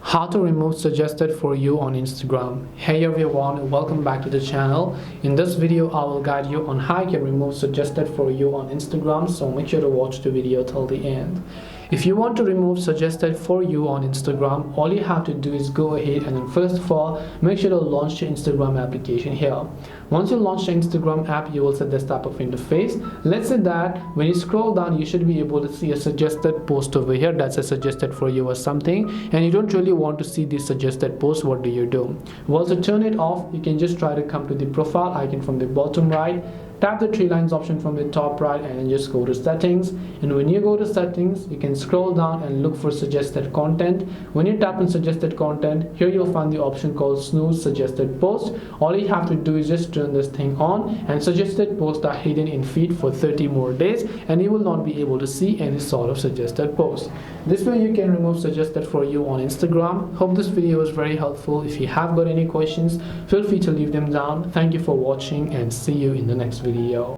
How to remove suggested for you on Instagram. Hey everyone, welcome back to the channel. In this video I will guide you on how you can remove suggested for you on Instagram, so make sure to watch the video till the end. If you want to remove suggested for you on Instagram, all you have to do is go ahead and then first of all make sure to launch your Instagram application here. Once you launch the Instagram app, you will see this type of interface. Let's say that when you scroll down, you should be able to see a suggested post over here that's a suggested for you or something, and you don't really want to see this suggested post. What do? Well, to turn it off, you can just try to come to the profile icon from the bottom right, tap the three lines option from the top right, and then just go to settings. And when you go to settings, you can scroll down and look for suggested content. When you tap on suggested content, here you'll find the option called snooze suggested post. All you have to do is just turn this thing on, and suggested posts are hidden in feed for 30 more days, and you will not be able to see any sort of suggested post. This way you can remove suggested for you on Instagram. Hope this video was very helpful. If you have got any questions, feel free to leave them down. Thank you for watching and see you in the next video.